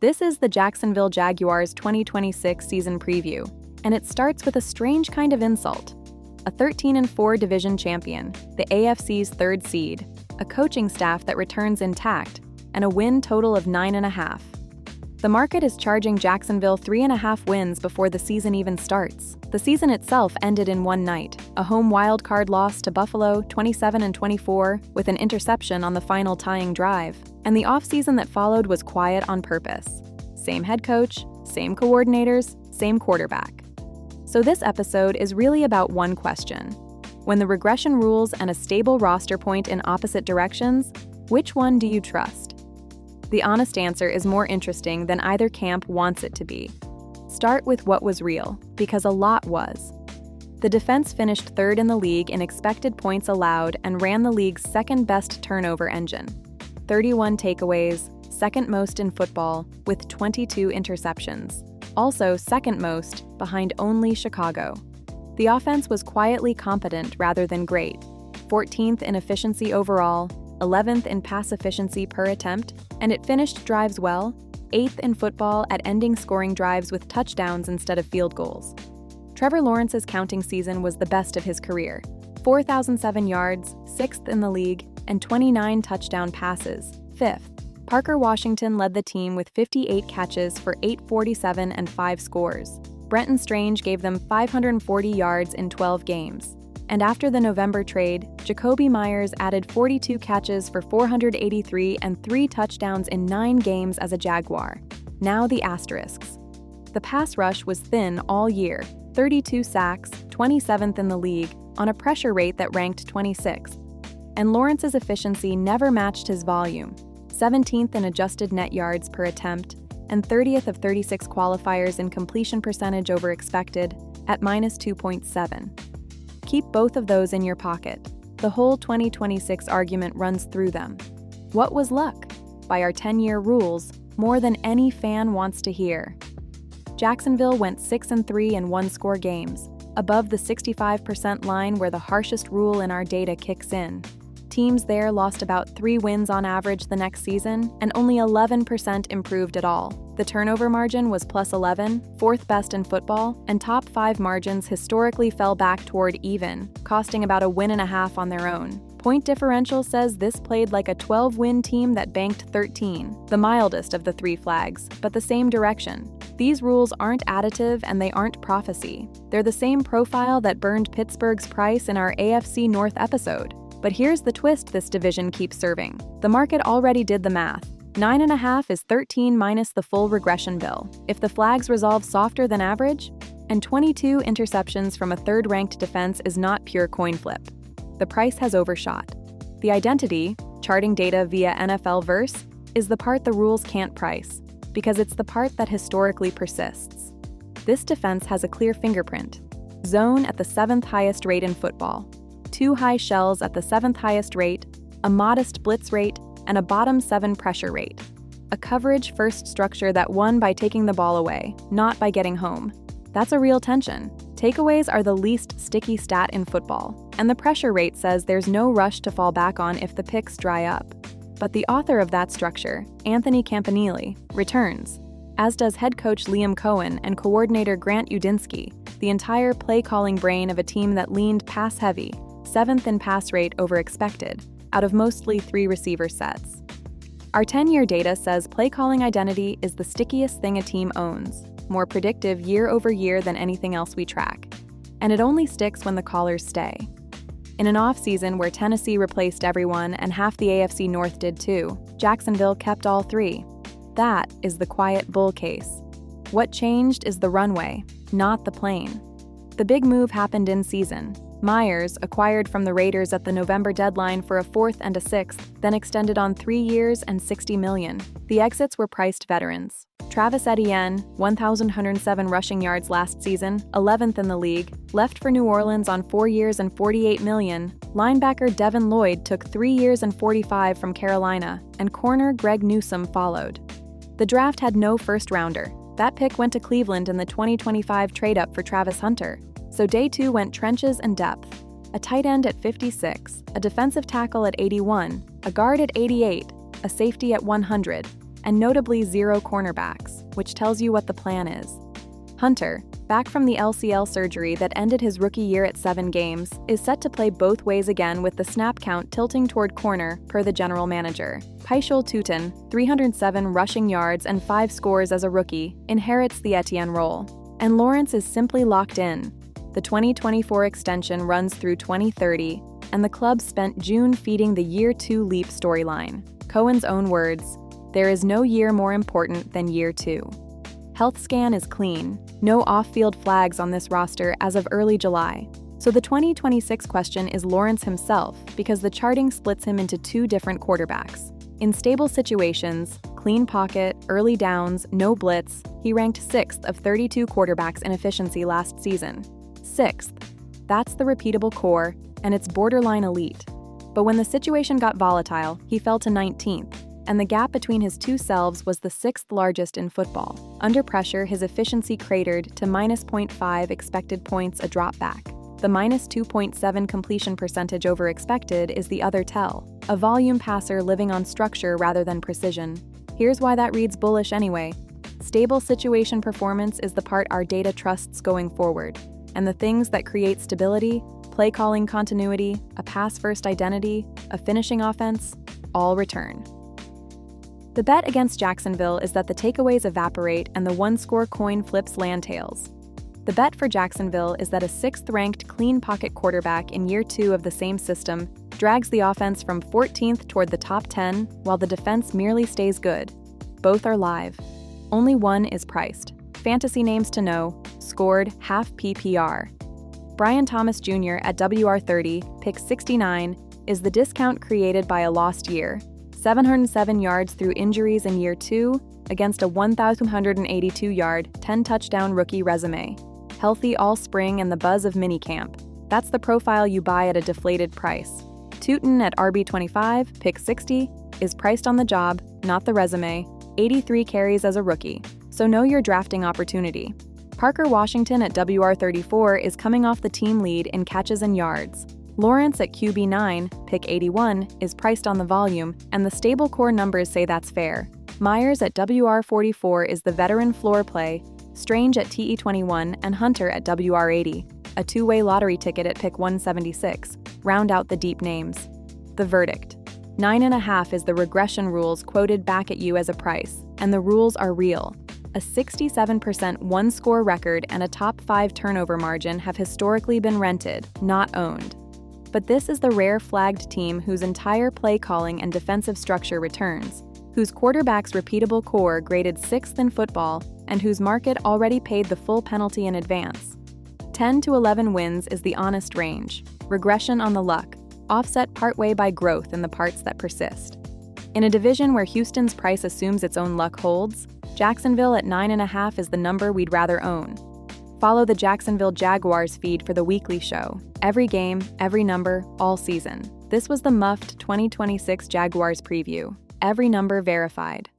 This is the Jacksonville Jaguars 2026 season preview, and it starts with a strange kind of insult. A 13-4 division champion, the AFC's third seed, a coaching staff that returns intact, and a win total of 9.5. The market is charging Jacksonville 3.5 wins before the season even starts. The season itself ended in one night, a home wildcard loss to Buffalo 27-24 with an interception on the final tying drive, and the offseason that followed was quiet on purpose. Same head coach, same coordinators, same quarterback. So this episode is really about one question. When the regression rules and a stable roster point in opposite directions, which one do you trust? The honest answer is more interesting than either camp wants it to be. Start with what was real, because a lot was. The defense finished third in the league in expected points allowed and ran the league's second-best turnover engine. 31 takeaways, second most in football, with 22 interceptions. Also second most, behind only Chicago. The offense was quietly competent rather than great. 14th in efficiency overall, 11th in pass efficiency per attempt, and it finished drives well, 8th in football at ending scoring drives with touchdowns instead of field goals. Trevor Lawrence's counting season was the best of his career. 4,007 yards, 6th in the league, and 29 touchdown passes, 5th. Parker Washington led the team with 58 catches for 847 and 5 scores. Brenton Strange gave them 540 yards in 12 games. And after the November trade, Jakobi Meyers added 42 catches for 483 and 3 touchdowns in 9 games as a Jaguar. Now the asterisks. The pass rush was thin all year, 32 sacks, 27th in the league, on a pressure rate that ranked 26th. And Lawrence's efficiency never matched his volume, 17th in adjusted net yards per attempt, and 30th of 36 qualifiers in completion percentage over expected, at -2.7. Keep both of those in your pocket. The whole 2026 argument runs through them. What was luck? By our 10-year rules, more than any fan wants to hear. Jacksonville went 6-3 in one-score games, above the 65% line where the harshest rule in our data kicks in. Teams there lost about 3 wins on average the next season, and only 11% improved at all. The turnover margin was +11, fourth best in football, and top 5 margins historically fell back toward even, costing about a win and a half on their own. Point differential says this played like a 12-win team that banked 13, the mildest of the 3 flags, but the same direction. These rules aren't additive and they aren't prophecy. They're the same profile that burned Pittsburgh's price in our AFC North episode. But here's the twist this division keeps serving. The market already did the math. 9.5 is 13 minus the full regression bill, if the flags resolve softer than average, and 22 interceptions from a third-ranked defense is not pure coin flip. The price has overshot. The identity, charting data via nflverse, is the part the rules can't price, because it's the part that historically persists. This defense has a clear fingerprint. Zone at the 7th highest rate in football. 2 high shells at the 7th highest rate, a modest blitz rate, and a bottom 7 pressure rate. A coverage-first structure that won by taking the ball away, not by getting home. That's a real tension. Takeaways are the least sticky stat in football, and the pressure rate says there's no rush to fall back on if the picks dry up. But the author of that structure, Anthony Campanile, returns, as does head coach Liam Cohen and coordinator Grant Udinski, the entire play-calling brain of a team that leaned pass-heavy, 7th in pass rate over expected, out of mostly 3 receiver sets. Our 10-year data says play-calling identity is the stickiest thing a team owns, more predictive year over year than anything else we track. And it only sticks when the callers stay. In an off-season where Tennessee replaced everyone and half the AFC North did too, Jacksonville kept all 3. That is the quiet bull case. What changed is the runway, not the plane. The big move happened in season. Meyers, acquired from the Raiders at the November deadline for a 4th and a 6th, then extended on 3 years and $60 million. The exits were priced veterans. Travis Etienne, 1,107 rushing yards last season, 11th in the league, left for New Orleans on 4 years and $48 million. Linebacker Devin Lloyd took 3 years and $45 from Carolina, and corner Greg Newsome followed. The draft had no first-rounder. That pick went to Cleveland in the 2025 trade-up for Travis Hunter. So day 2 went trenches and depth. A tight end at 56, a defensive tackle at 81, a guard at 88, a safety at 100, and notably 0 cornerbacks, which tells you what the plan is. Hunter, back from the LCL surgery that ended his rookie year at 7 games, is set to play both ways again with the snap count tilting toward corner, per the general manager. Paishul Tutin, 307 rushing yards and 5 scores as a rookie, inherits the Etienne role. And Lawrence is simply locked in. The 2024 extension runs through 2030, and the club spent June feeding the Year 2 leap storyline. Cohen's own words, "There is no year more important than year 2. Health scan is clean, no off-field flags on this roster as of early July. So the 2026 question is Lawrence himself, because the charting splits him into 2 different quarterbacks. In stable situations, clean pocket, early downs, no blitz, he ranked 6th of 32 quarterbacks in efficiency last season. 6th. That's the repeatable core, and it's borderline elite. But when the situation got volatile, he fell to 19th. And the gap between his 2 selves was the 6th largest in football. Under pressure, his efficiency cratered to -0.5 expected points a drop back. The -2.7 completion percentage over expected is the other tell, a volume passer living on structure rather than precision. Here's why that reads bullish anyway. Stable situation performance is the part our data trusts going forward. And the things that create stability, play calling continuity, a pass-first identity, a finishing offense, all return. The bet against Jacksonville is that the takeaways evaporate and the one-score coin flips land tails. The bet for Jacksonville is that a 6th-ranked clean pocket quarterback in year 2 of the same system drags the offense from 14th toward the top 10, while the defense merely stays good. Both are live. Only one is priced. Fantasy names to know, scored Half-PPR. Brian Thomas Jr. at WR30, pick 69, is the discount created by a lost year. 707 yards through injuries in year 2 against a 1,182-yard, 10-touchdown rookie resume. Healthy all spring and the buzz of minicamp. That's the profile you buy at a deflated price. Tutin at RB25, pick 60, is priced on the job, not the resume, 83 carries as a rookie, so know your drafting opportunity. Parker Washington at WR34 is coming off the team lead in catches and yards. Lawrence at QB9, pick 81, is priced on the volume, and the stable core numbers say that's fair. Myers at WR44 is the veteran floor play, Strange at TE21, and Hunter at WR80, a 2-way lottery ticket at pick 176, round out the deep names. The verdict. 9.5 is the regression rules quoted back at you as a price, and the rules are real. A 67% one-score record and a top 5 turnover margin have historically been rented, not owned. But this is the rare flagged team whose entire play calling and defensive structure returns, whose quarterback's repeatable core graded 6th in football, and whose market already paid the full penalty in advance. 10 to 11 wins is the honest range, regression on the luck, offset partway by growth in the parts that persist. In a division where Houston's price assumes its own luck holds, Jacksonville at 9.5 is the number we'd rather own. Follow the Jacksonville Jaguars feed for the weekly show. Every game, every number, all season. This was the muffed 2026 Jaguars preview. Every number verified.